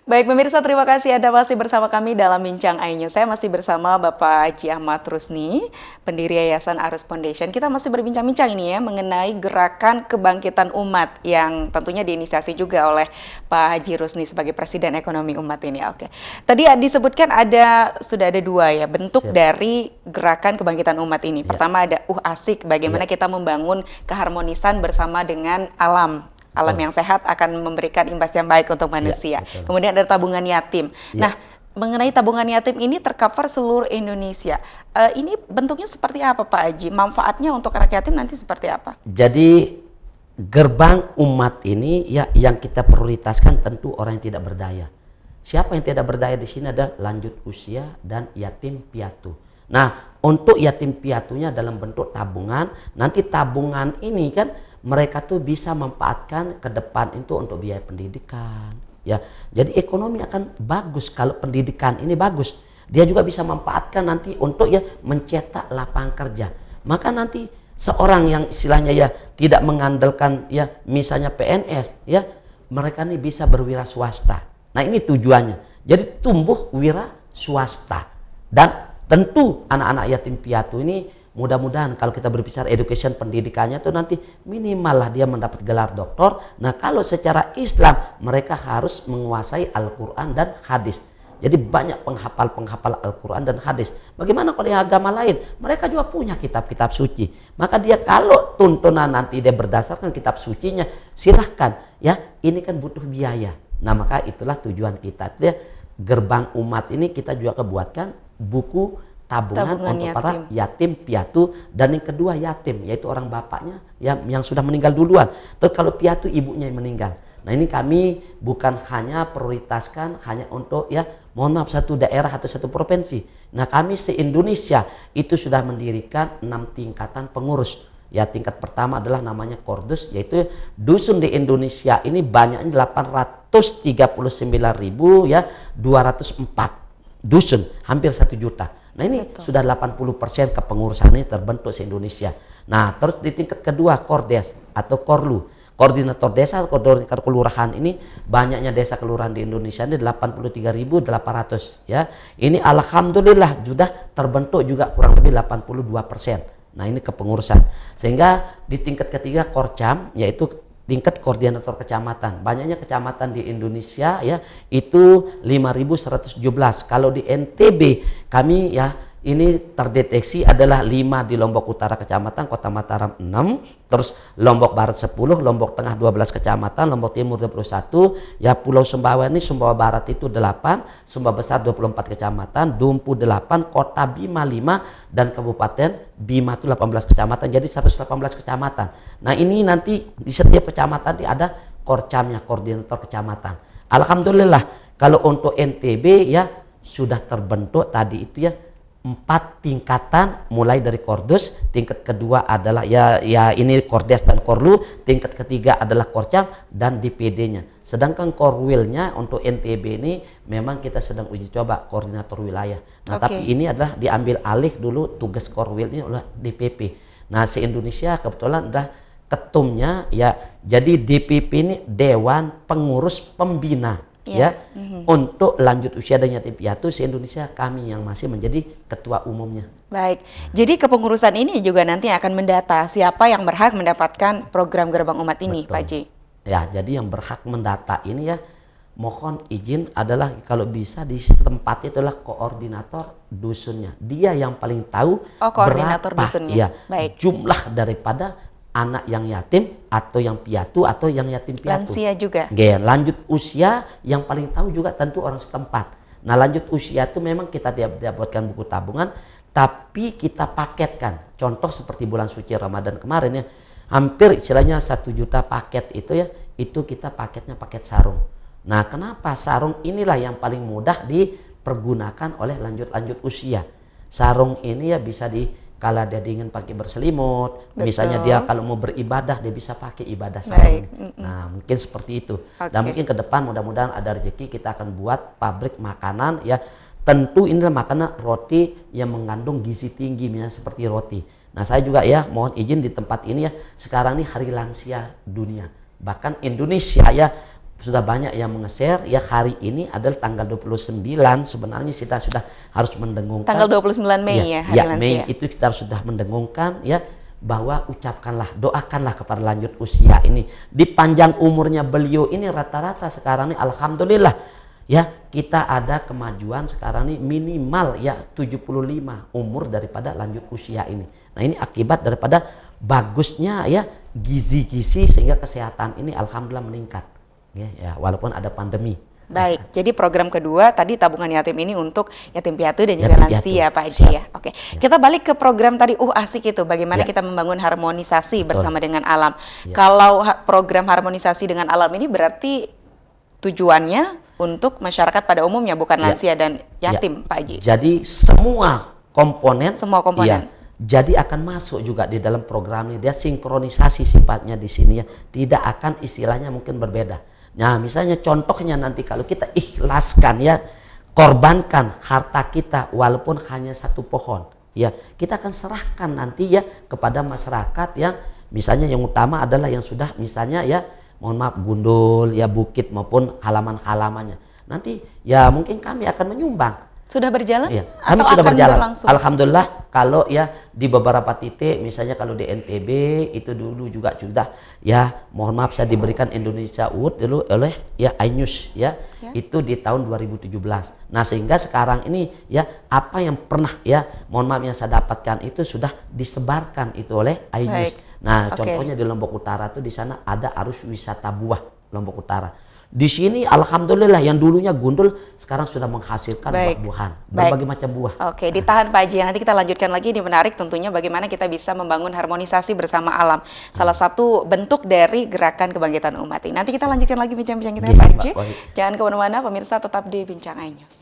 Baik pemirsa, terima kasih Anda masih bersama kami dalam Bincang iNews. Saya masih bersama Bapak Haji Ahmad Rusni, pendiri Yayasan Arus Foundation. Kita masih berbincang-bincang ini ya mengenai gerakan kebangkitan umat yang tentunya diinisiasi juga oleh Pak Haji Rusni sebagai Presiden Ekonomi Umat ini. Oke. Tadi disebutkan sudah ada dua ya bentuk Siap. dari gerakan kebangkitan umat ini. Ya. Pertama ada asik, bagaimana kita membangun keharmonisan bersama dengan alam. Alam yang sehat akan memberikan imbas yang baik untuk manusia. Ya, kemudian ada tabungan yatim. Ya. Nah, mengenai tabungan yatim ini tercover seluruh Indonesia. Ini bentuknya seperti apa Pak Haji? Manfaatnya untuk anak yatim nanti seperti apa? Jadi gerbang umat ini ya yang kita prioritaskan tentu orang yang tidak berdaya. Siapa yang tidak berdaya di sini adalah lanjut usia dan yatim piatu. Nah, untuk yatim piatunya dalam bentuk tabungan, nanti tabungan ini kan mereka tuh bisa memanfaatkan ke depan itu untuk biaya pendidikan. Ya, jadi ekonomi akan bagus kalau pendidikan ini bagus. Dia juga bisa memanfaatkan nanti untuk ya mencetak lapangan kerja. Maka nanti seorang yang istilahnya ya tidak mengandalkan ya misalnya PNS ya, mereka nih bisa berwira swasta. Nah, ini tujuannya. Jadi tumbuh wira swasta. Dan tentu anak-anak yatim piatu ini mudah-mudahan kalau kita berbicara education pendidikannya tuh nanti minimal lah dia mendapat gelar doktor. Nah, kalau secara Islam mereka harus menguasai Al-Quran dan hadis. Jadi banyak penghafal Al-Quran dan hadis. Bagaimana kalau yang agama lain? Mereka juga punya kitab-kitab suci. Maka dia kalau tuntunan nanti dia berdasarkan kitab sucinya, silahkan ya, ini kan butuh biaya. Nah, maka itulah tujuan kita. Dia gerbang umat ini kita juga kebuatkan buku tabungan untuk yatim. para yatim piatu, dan yang kedua yatim yaitu orang bapaknya yang sudah meninggal duluan. Terus kalau piatu ibunya yang meninggal. Nah, ini kami bukan hanya prioritaskan hanya untuk ya mohon maaf satu daerah atau satu provinsi. Nah, kami se-Indonesia itu sudah mendirikan 6 tingkatan pengurus. Ya, tingkat pertama adalah namanya Kordus, yaitu dusun di Indonesia ini banyaknya 839.204 dusun, hampir 1 juta. Nah, ini sudah 80% kepengurusannya terbentuk se-Indonesia. Nah, terus di tingkat kedua Kordes atau Korlu, koordinator desa atau koordinator kelurahan ini banyaknya desa kelurahan di Indonesia ini 83.800 ya. Ini alhamdulillah sudah terbentuk juga kurang lebih 82%. Nah, ini kepengurusan. Sehingga di tingkat ketiga Korcam yaitu tingkat koordinator kecamatan. Banyaknya kecamatan di Indonesia ya itu 5.117. Kalau di NTB kami ya ini terdeteksi adalah 5 di Lombok Utara kecamatan, Kota Mataram 6, terus Lombok Barat 10, Lombok Tengah 12 kecamatan, Lombok Timur 21, ya Pulau Sumbawa ini Sumbawa Barat itu 8, Sumbawa Besar 24 kecamatan, Dumpu 8, Kota Bima 5, dan Kabupaten Bima itu 18 kecamatan, jadi 118 kecamatan. Nah, ini nanti di setiap kecamatan ada korcamnya, koordinator kecamatan. Alhamdulillah kalau untuk NTB ya sudah terbentuk tadi itu ya 4 tingkatan mulai dari Kordus, tingkat kedua adalah ya ini Kordes dan Korlu, tingkat ketiga adalah Korcam dan DPD-nya. Sedangkan Korwilnya untuk NTB ini memang kita sedang uji coba koordinator wilayah. Nah, tapi ini adalah diambil alih dulu tugas Korwil ini oleh DPP. Nah, se-Indonesia kebetulan adalah ketumnya ya. Jadi DPP ini Dewan Pengurus Pembina. Ya, untuk lanjut usia dan yatim piatu se-Indonesia kami yang masih menjadi ketua umumnya. Baik, jadi kepengurusan ini juga nanti akan mendata siapa yang berhak mendapatkan program gerbang umat ini. Betul. Pak Haji. Ya, jadi yang berhak mendata ini ya mohon izin adalah kalau bisa di tempat itulah koordinator dusunnya. Dia yang paling tahu koordinator berapa dusunnya. Ya, baik. Jumlah daripada anak yang yatim atau yang piatu atau yang yatim piatu. Lansia juga. Lanjut usia yang paling tahu juga tentu orang setempat. Nah, lanjut usia itu memang kita dapatkan buku tabungan, tapi kita paketkan. Contoh seperti bulan suci Ramadan kemarin ya, hampir istilahnya 1 juta paket itu ya, itu kita paketnya paket sarung. Nah, kenapa sarung inilah yang paling mudah dipergunakan oleh lanjut usia. Sarung ini ya bisa kalau dia ingin pakai berselimut, misalnya dia kalau mau beribadah dia bisa pakai ibadah sarung. Nah, mungkin seperti itu. Dan mungkin ke depan mudah-mudahan ada rezeki kita akan buat pabrik makanan ya. Tentu inilah makanan roti yang mengandung gizi tinggi misalnya seperti roti. Nah, saya juga ya mohon izin di tempat ini ya, sekarang ini hari lansia dunia. Bahkan Indonesia ya sudah banyak yang menge-share ya hari ini adalah tanggal 29 sebenarnya kita sudah harus mendengungkan Tanggal 29 Mei ya, Hari ya, Lansia. Mei itu kita sudah mendengungkan ya bahwa ucapkanlah, doakanlah kepada lanjut usia ini. Di panjang umurnya beliau ini rata-rata sekarang ini alhamdulillah ya kita ada kemajuan sekarang ini minimal ya 75 umur daripada lanjut usia ini. Nah ini akibat daripada bagusnya ya gizi-gizi sehingga kesehatan ini alhamdulillah meningkat. Ya, walaupun ada pandemi. Baik, jadi program kedua tadi tabungan yatim ini untuk yatim piatu dan juga Yatim lansia piatu. Pak Haji ya. Oke, kita balik ke program tadi. Asik itu bagaimana Ya. kita membangun harmonisasi bersama dengan alam. Ya. Kalau program harmonisasi dengan alam ini berarti tujuannya untuk masyarakat pada umumnya, bukan Ya. lansia dan yatim, Ya. Pak Haji. Jadi semua komponen, Semua komponen. ya, jadi akan masuk juga di dalam program ini. Dia sinkronisasi sifatnya di sini ya. Tidak akan istilahnya mungkin berbeda. Nah, misalnya contohnya nanti kalau kita ikhlaskan ya, korbankan harta kita walaupun hanya satu pohon, ya, kita akan serahkan nanti ya kepada masyarakat yang misalnya yang utama adalah yang sudah misalnya ya, mohon maaf gundul ya bukit maupun halaman-halamannya. Nanti ya mungkin kami akan menyumbang. Sudah berjalan? Iya, Atau kami sudah akan berjalan. berlangsung? Alhamdulillah kalau ya di beberapa titik, misalnya kalau di NTB itu dulu juga sudah ya, mohon maaf saya diberikan Indonesia Award dulu oleh ya iNews ya, itu di tahun 2017. Nah sehingga sekarang ini ya apa yang pernah ya, mohon maaf yang saya dapatkan itu sudah disebarkan itu oleh iNews. Baik. Nah Oke. contohnya di Lombok Utara tuh di sana ada arus wisata buah Lombok Utara. Di sini alhamdulillah yang dulunya gundul sekarang sudah menghasilkan Baik. buah-buahan, Baik. berbagai macam buah. Oke, ditahan Pak Haji. Nanti kita lanjutkan lagi. Ini menarik tentunya bagaimana kita bisa membangun harmonisasi bersama alam. Salah satu bentuk dari gerakan kebangkitan umat ini. Nanti kita lanjutkan lagi bincang-bincang kita ya Iya, Pak Mbak. Haji. Baik. Jangan kemana-mana, pemirsa tetap di Bincang iNews.